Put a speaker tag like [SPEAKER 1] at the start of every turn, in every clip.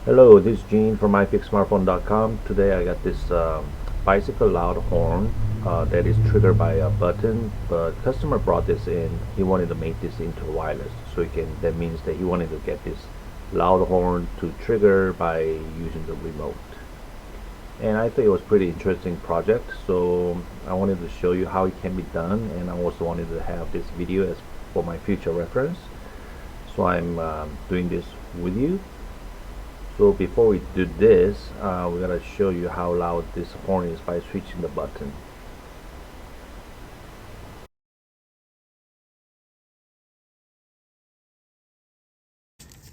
[SPEAKER 1] Hello, this is Gene from ifixsmartphone.com. Today I got this bicycle loud horn that is triggered by a button, but customer brought this in. He wanted to make this into wireless, so that means that he wanted to get this loud horn to trigger by using the remote. And I think it was pretty interesting project, so I wanted to show you how it can be done, and I also wanted to have this video as for my future reference. So I'm doing this with you. So before we do this, we're gonna show you how loud this horn is by switching the button.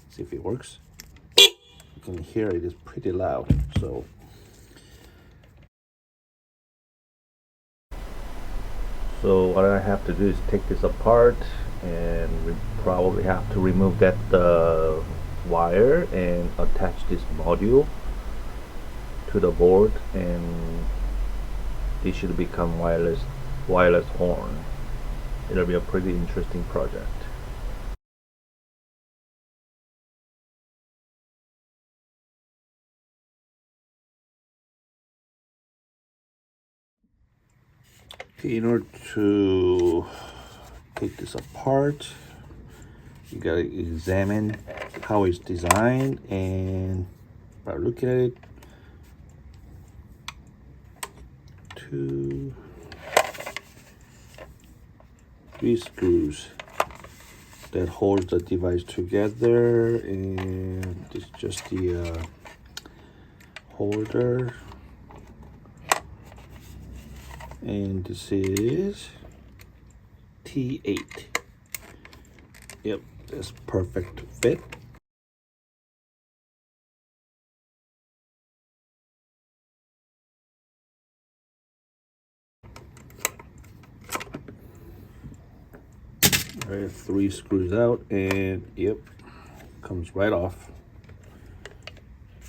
[SPEAKER 1] See if it works. You can hear it is pretty loud. So what I have to do is take this apart, and we probably have to remove that wire and attach this module to the board, and this should become wireless horn. It'll be a pretty interesting project. Okay, in order to take this apart, you gotta examine how it's designed, and by looking at it, 2, 3 screws that holds the device together, and this is just the holder, and this is T8. Yep, that's perfect fit. All right, 3 screws out, and yep, comes right off.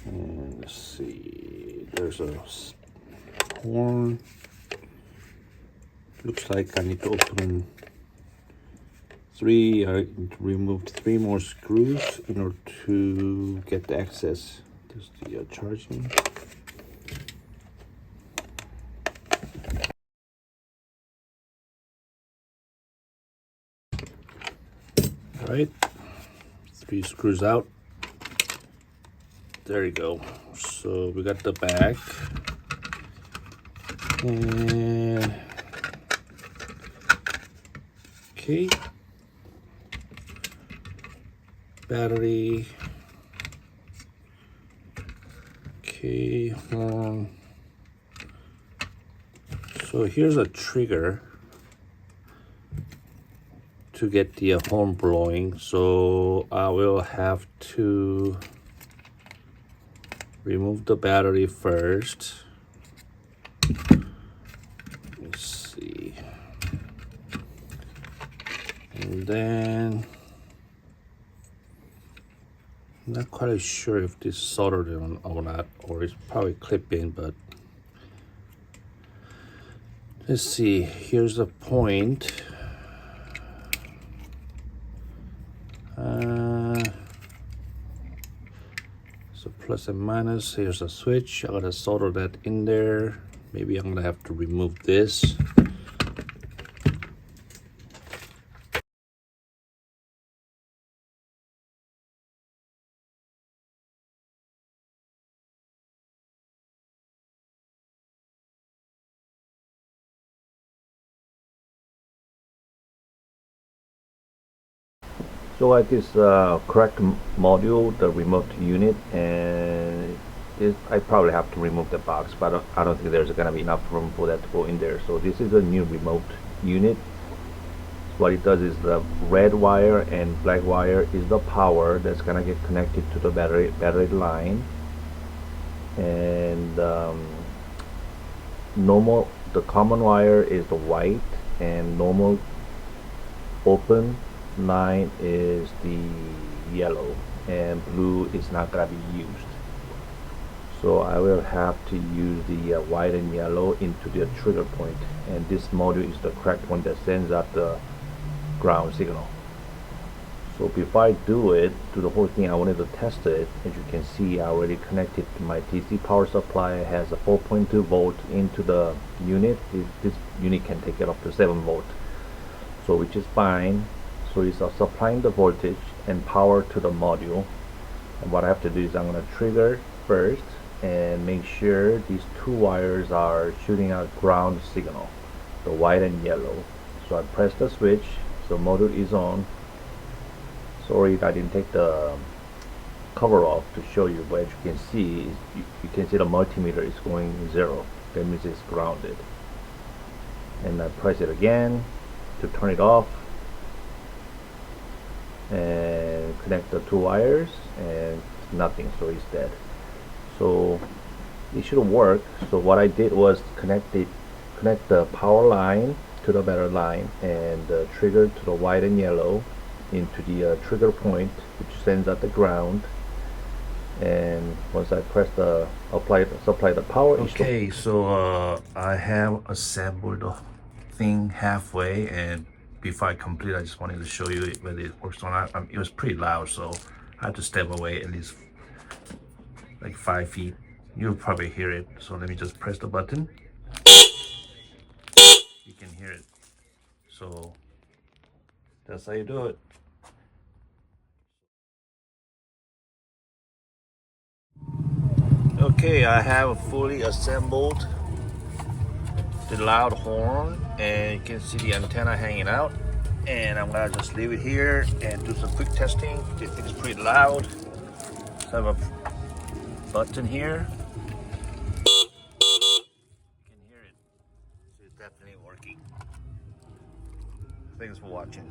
[SPEAKER 1] And let's see, there's a horn. Looks like I need to open I removed 3 more screws in order to get the access. There's the charging. All right, 3 screws out. There you go. So we got the back, and okay, battery, okay, so here's a trigger to get the horn blowing. So I will have to remove the battery first. Let's see, and then I'm not quite sure if this is soldered on or not, or it's probably clip in, but let's see. Here's the point. So plus and minus. Here's a switch. I gotta solder that in there. Maybe I'm gonna have to remove this. So like this correct module, the remote unit, and I probably have to remove the box, but I don't think there's gonna be enough room for that to go in there. So this is a new remote unit. What it does is the red wire and black wire is the power that's gonna get connected to the battery line, and the common wire is the white, and normal open line is the yellow, and blue is not gonna be used. So I will have to use the white and yellow into the trigger point, and this module is the correct one that sends out the ground signal. So before I do the whole thing, I wanted to test it. As you can see, I already connected to my DC power supply. It has a 4.2 volt into the unit. This unit can take it up to 7 volt, so which is fine. So it's supplying the voltage and power to the module. And what I have to do is I'm going to trigger first and make sure these two wires are shooting out ground signal, the white and yellow. So I press the switch, so motor is on. Sorry I didn't take the cover off to show you, but as you can see, you can see the multimeter is going 0. That means it's grounded. And I press it again to turn it off and connect the two wires, and nothing, so it's dead. So it should work. So what I did was connect the power line to the battery line and the trigger to the white and yellow into the trigger point, which sends out the ground. And once I press the supply the power. Okay, so I have assembled the thing halfway, and before I complete, I just wanted to show you whether it works or not. It was pretty loud, so I had to step away at least like 5 feet. You'll probably hear it. So let me just press the button. You can hear it. So that's how you do it. Okay, I have fully assembled the loud horn, and you can see the antenna hanging out. And I'm gonna just leave it here and do some quick testing. This thing is pretty loud. So I have a button here. You can hear it. So it's definitely working. Thanks for watching.